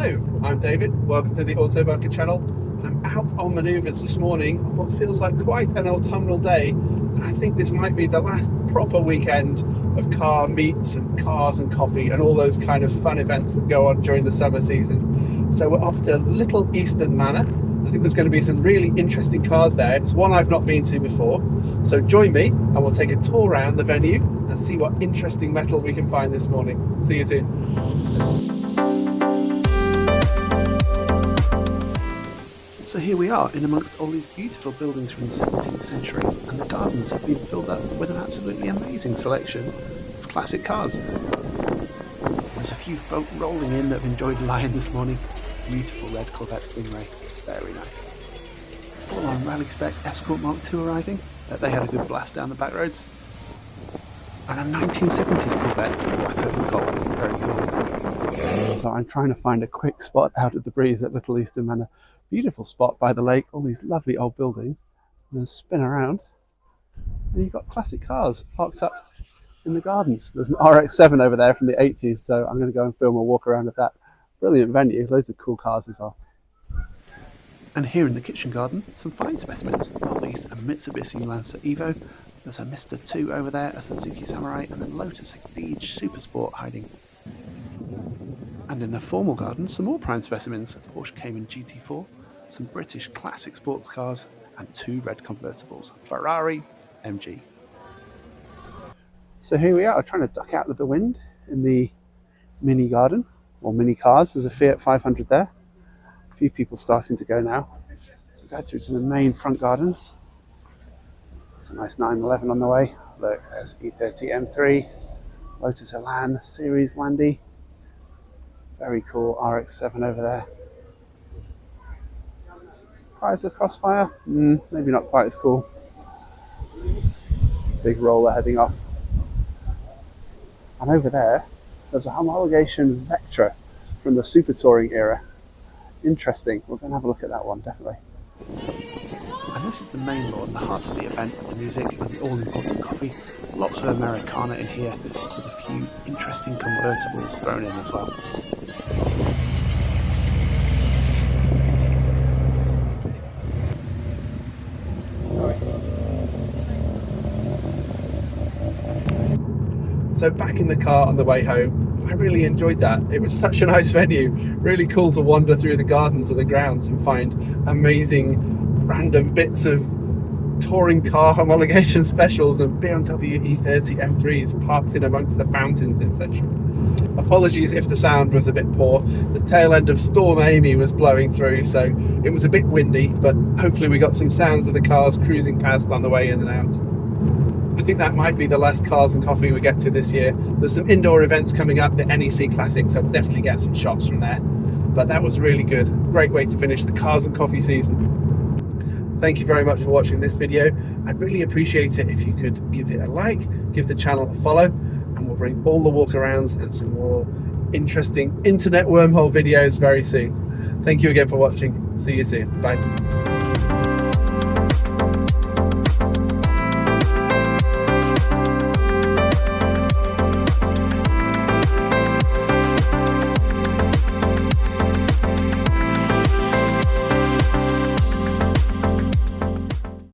Hello, I'm David. Welcome to the Autobunker channel. I'm out on manoeuvres this morning on what feels like quite an autumnal day, and I think this might be the last proper weekend of car meets and cars and coffee and all those kind of fun events that go on during the summer season. So we're off to Little Easton Manor. I think there's going to be some really interesting cars there. It's one I've not been to before. So join me and we'll take a tour around the venue and see what interesting metal we can find this morning. See you soon. So here we are in amongst all these beautiful buildings from the 17th century, and the gardens have been filled up with an absolutely amazing selection of classic cars. There's a few folk rolling in that have enjoyed lying this morning. Beautiful red Corvette Stingray, very nice. Full-on rally spec Escort Mark II arriving. They had a good blast down the back roads. And a 1970s Corvette, black over gold, very cool. So I'm trying to find a quick spot out of the breeze at Little Easton Manor. Beautiful spot by the lake, all these lovely old buildings, and then spin around and you've got classic cars parked up in the gardens. There's an RX-7 over there from the 80s, so I'm going to go and film a walk around of that. Brilliant venue, loads of cool cars as well. And here in the kitchen garden, some fine specimens, not least a Mitsubishi Lancer Evo. There's a Mr. 2 over there, a Suzuki Samurai, and then Lotus Exige Super Sport hiding. And in the formal garden, some more prime specimens, a Porsche Cayman GT4, some British classic sports cars, and two red convertibles, Ferrari, MG. So here we are, trying to duck out of the wind in the mini garden, or mini cars. There's a Fiat 500 there. A few people starting to go now. So go through to the main front gardens. There's a nice 911 on the way. Look, there's E30 M3, Lotus Elan Series Landy. Very cool RX-7 over there. Chrysler Crossfire, maybe not quite as cool. Big roller heading off. And over there, there's a homologation Vectra from the Super Touring era. Interesting, we're going to have a look at that one, definitely. And this is the main lawn, the heart of the event, with the music and the all-important coffee. Lots of Americana in here, with a few interesting convertibles thrown in as well. So back in the car on the way home, I really enjoyed that. It was such a nice venue. Really cool to wander through the gardens and the grounds and find amazing random bits of touring car homologation specials and BMW E30 M3s parked in amongst the fountains, etc. Apologies if the sound was a bit poor. The tail end of Storm Amy was blowing through, so it was a bit windy, but hopefully we got some sounds of the cars cruising past on the way in and out. I think that might be the last cars and coffee we get to this year. There's some indoor events coming up, the NEC Classic, so we'll definitely get some shots from there. But that was really good. Great way to finish the cars and coffee season. Thank you very much for watching this video. I'd really appreciate it if you could give it a like, give the channel a follow, and we'll bring all the walkarounds and some more interesting internet wormhole videos very soon. Thank you again for watching. See you soon. Bye.